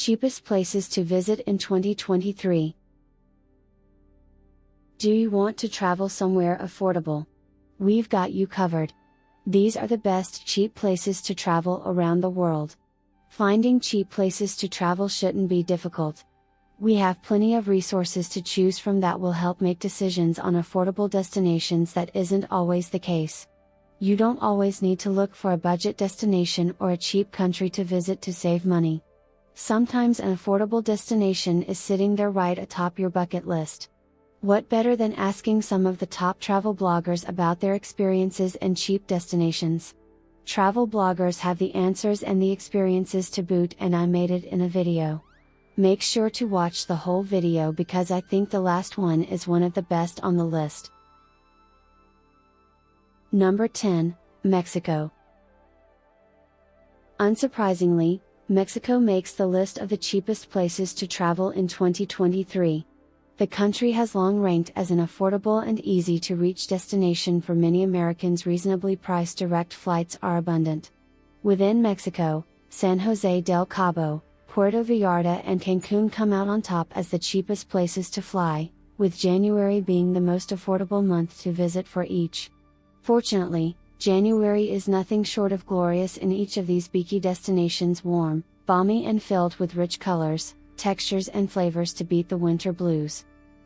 Cheapest places to visit in 2023. Do you want to travel somewhere affordable? We've got you covered. These are the best cheap places to travel around the world. Finding cheap places to travel shouldn't be difficult. We have plenty of resources to choose from that will help make decisions on affordable destinations. That isn't always the case. You don't always need to look for a budget destination or a cheap country to visit to save money. Sometimes an affordable destination is sitting there right atop your bucket list. What better than asking some of the top travel bloggers about their experiences and cheap destinations? Travel bloggers have the answers and the experiences to boot, and I made it in a video. Make sure to watch the whole video because I think the last one is one of the best on the list. Number 10, Mexico. Unsurprisingly, Mexico makes the list of the cheapest places to travel in 2023. The country has long ranked as an affordable and easy to reach destination for many Americans. Reasonably priced direct flights are abundant. Within Mexico, San Jose del Cabo, Puerto Vallarta and Cancun come out on top as the cheapest places to fly, with January being the most affordable month to visit for each. Fortunately, January is nothing short of glorious in each of these beachy destinations, warm, balmy and filled with rich colors, textures and flavors to beat the winter blues.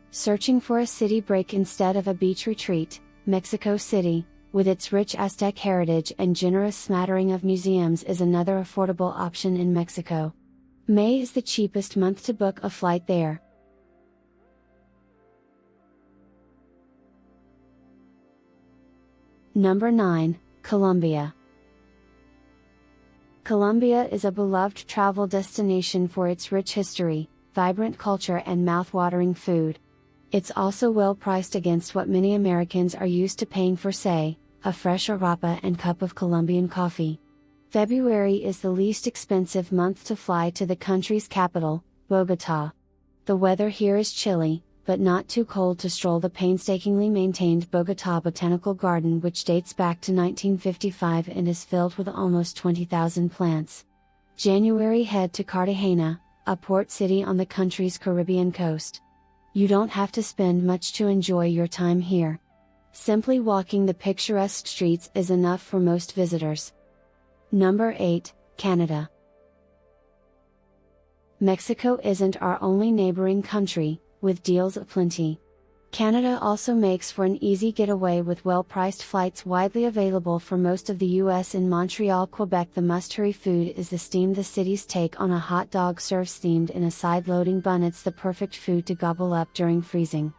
Searching for a city break instead of a beach retreat, Mexico City, with its rich Aztec heritage and generous smattering of museums, is another affordable option in Mexico. May is the cheapest month to book a flight there. Number 9, Colombia. Colombia is a beloved travel destination for its rich history, vibrant culture and mouth-watering food. It's also well priced against what many Americans are used to paying for, say, a fresh arepa and cup of Colombian coffee. February is the least expensive month to fly to the country's capital, Bogotá. The weather here is chilly, but not too cold to stroll the painstakingly maintained Bogotá Botanical Garden, which dates back to 1955 and is filled with almost 20,000 plants. January, head to Cartagena, a port city on the country's Caribbean coast. You don't have to spend much to enjoy your time here. Simply walking the picturesque streets is enough for most visitors. Number 8, Canada. Mexico isn't our only neighboring country, with deals aplenty. Canada also makes for an easy getaway with well-priced flights widely available for most of the US. In Montreal, Quebec, the must-hurry food is the steam. The city's take on a hot dog served steamed in a side-loading bun. It's the perfect food to gobble up during freezing.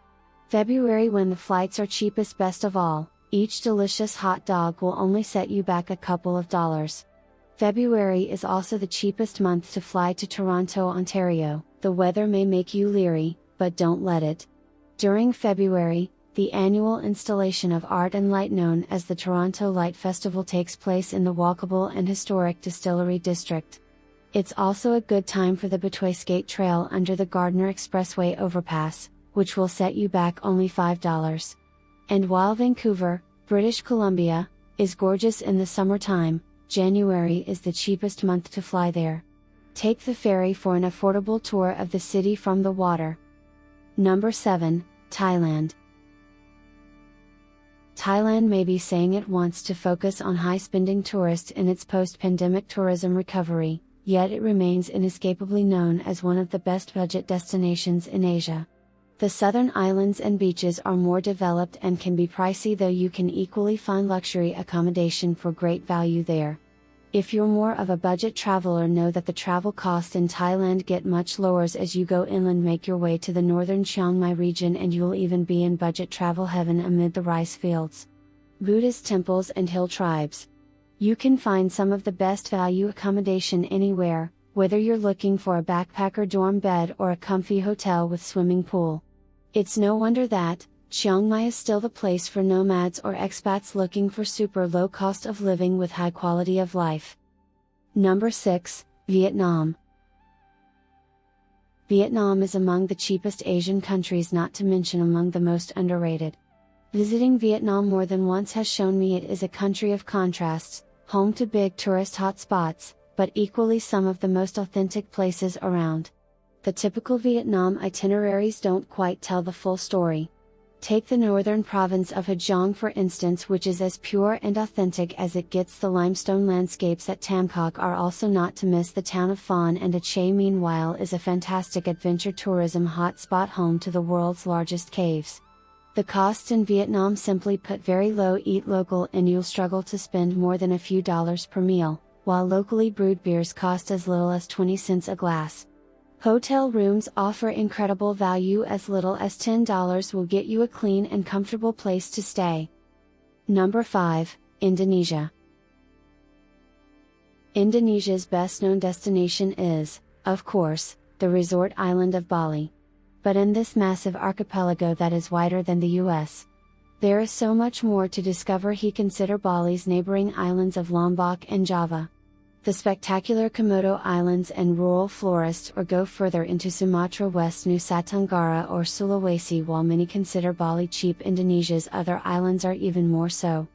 February, when the flights are cheapest. Best of all, each delicious hot dog will only set you back a couple of dollars. February is also the cheapest month to fly to Toronto, Ontario. The weather may make you leery, but don't let it. During February, the annual installation of art and light known as the Toronto Light Festival takes place in the walkable and historic Distillery District. It's also a good time for the Betway Skate Trail under the Gardiner Expressway overpass, which will set you back only $5. And while Vancouver, British Columbia, is gorgeous in the summertime, January is the cheapest month to fly there. Take the ferry for an affordable tour of the city from the water. Number 7, Thailand. Thailand may be saying it wants to focus on high-spending tourists in its post-pandemic tourism recovery, yet it remains inescapably known as one of the best budget destinations in Asia. The southern islands and beaches are more developed and can be pricey, though you can equally find luxury accommodation for great value there. If you're more of a budget traveler, know that the travel costs in Thailand get much lower as you go inland. Make your way to the northern Chiang Mai region and you'll even be in budget travel heaven amid the rice fields, Buddhist temples and hill tribes. You can find some of the best value accommodation anywhere, whether you're looking for a backpacker dorm bed or a comfy hotel with swimming pool. It's no wonder that Chiang Mai is still the place for nomads or expats looking for super low cost of living with high quality of life. Number 6, Vietnam. Vietnam is among the cheapest Asian countries, not to mention among the most underrated. Visiting Vietnam more than once has shown me it is a country of contrasts, home to big tourist hotspots, but equally some of the most authentic places around. The typical Vietnam itineraries don't quite tell the full story. Take the northern province of Ha Giang for instance, which is as pure and authentic as it gets. The limestone landscapes at Tam Quoc are also not to miss. The town of Phan and Aceh meanwhile is a fantastic adventure tourism hotspot, home to the world's largest caves. The costs in Vietnam, simply put, very low. Eat local and you'll struggle to spend more than a few dollars per meal, while locally brewed beers cost as little as 20 cents a glass. Hotel rooms offer incredible value. As little as $10 will get you a clean and comfortable place to stay. Number 5, Indonesia. Indonesia's best known destination is, of course, the resort island of Bali. But in this massive archipelago that is wider than the US, there is so much more to discover. Consider Bali's neighboring islands of Lombok and Java, the spectacular Komodo Islands and rural forests, or go further into Sumatra, West Nusa Tenggara or Sulawesi. While many consider Bali cheap, Indonesia's other islands are even more so.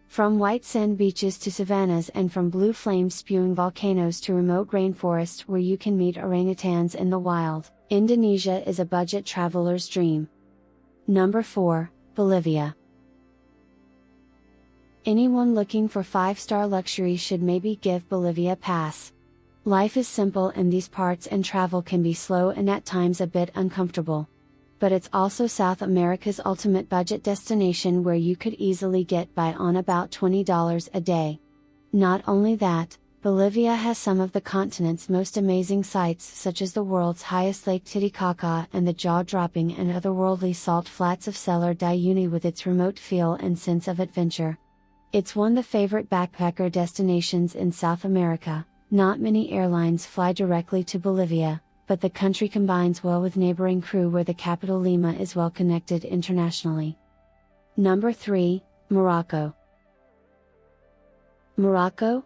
From white sand beaches to savannas, and from blue flame spewing volcanoes to remote rainforests where you can meet orangutans in the wild, Indonesia is a budget traveler's dream. Number 4, Bolivia. Anyone looking for 5-star luxury should maybe give Bolivia a pass. Life is simple in these parts and travel can be slow and at times a bit uncomfortable. But it's also South America's ultimate budget destination, where you could easily get by on about $20 a day. Not only that, Bolivia has some of the continent's most amazing sights, such as the world's highest Lake Titicaca and the jaw-dropping and otherworldly salt flats of Salar de Uyuni, with its remote feel and sense of adventure. It's one of the favorite backpacker destinations in South America. Not many airlines fly directly to Bolivia, but the country combines well with neighboring Peru, where the capital Lima is well connected internationally. Number 3, Morocco. Morocco?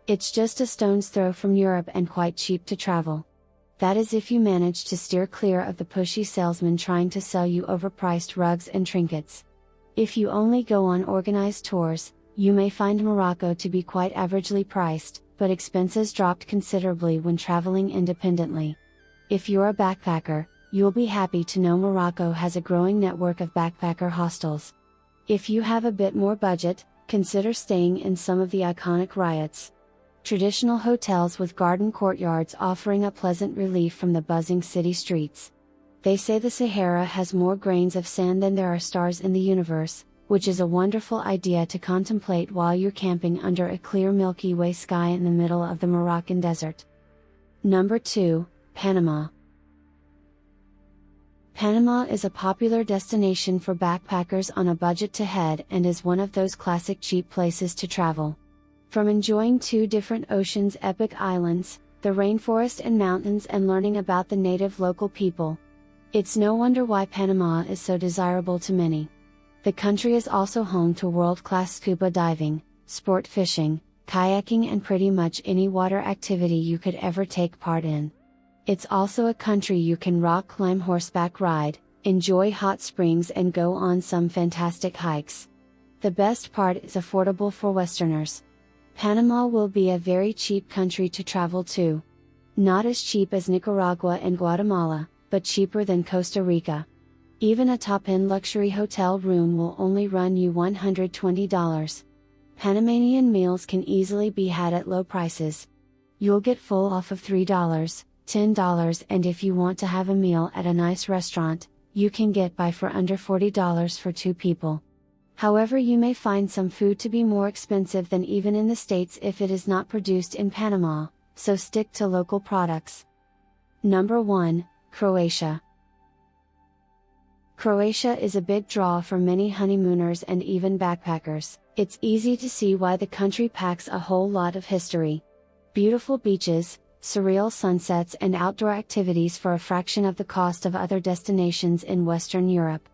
It's just a stone's throw from Europe and quite cheap to travel. That is if you manage to steer clear of the pushy salesmen trying to sell you overpriced rugs and trinkets. If you only go on organized tours, you may find Morocco to be quite averagely priced, but expenses dropped considerably when traveling independently. If you're a backpacker, you'll be happy to know Morocco has a growing network of backpacker hostels. If you have a bit more budget, consider staying in some of the iconic riots. Traditional hotels with garden courtyards offering a pleasant relief from the buzzing city streets. They say the Sahara has more grains of sand than there are stars in the universe, which is a wonderful idea to contemplate while you're camping under a clear Milky Way sky in the middle of the Moroccan desert. Number 2, Panama. Panama is a popular destination for backpackers on a budget to head, and is one of those classic cheap places to travel. From enjoying 2 different oceans, epic islands, the rainforest and mountains, and learning about the native local people, it's no wonder why Panama is so desirable to many. The country is also home to world-class scuba diving, sport fishing, kayaking, and pretty much any water activity you could ever take part in. It's also a country you can rock climb, horseback ride, enjoy hot springs, and go on some fantastic hikes. The best part is affordable for Westerners. Panama will be a very cheap country to travel to. Not as cheap as Nicaragua and Guatemala, but cheaper than Costa Rica. Even a top-end luxury hotel room will only run you $120. Panamanian meals can easily be had at low prices. You'll get full off of $3, $10, and if you want to have a meal at a nice restaurant, you can get by for under $40 for 2 people. However, you may find some food to be more expensive than even in the States if it is not produced in Panama, so stick to local products. Number 1, Croatia. Croatia is a big draw for many honeymooners and even backpackers. It's easy to see why the country packs a whole lot of history. Beautiful beaches, surreal sunsets, and outdoor activities for a fraction of the cost of other destinations in Western Europe.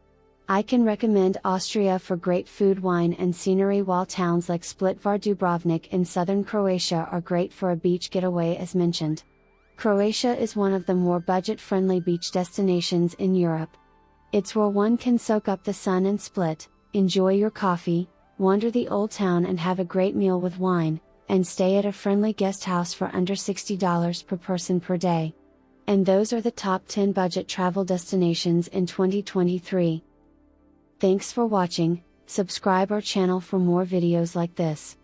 I can recommend Austria for great food, wine, and scenery, while towns like Split or Dubrovnik in southern Croatia are great for a beach getaway as mentioned. Croatia is one of the more budget-friendly beach destinations in Europe. It's where one can soak up the sun in Split, enjoy your coffee, wander the old town, and have a great meal with wine, and stay at a friendly guest house for under $60 per person per day. And those are the top 10 budget travel destinations in 2023. Thanks for watching. Subscribe our channel for more videos like this.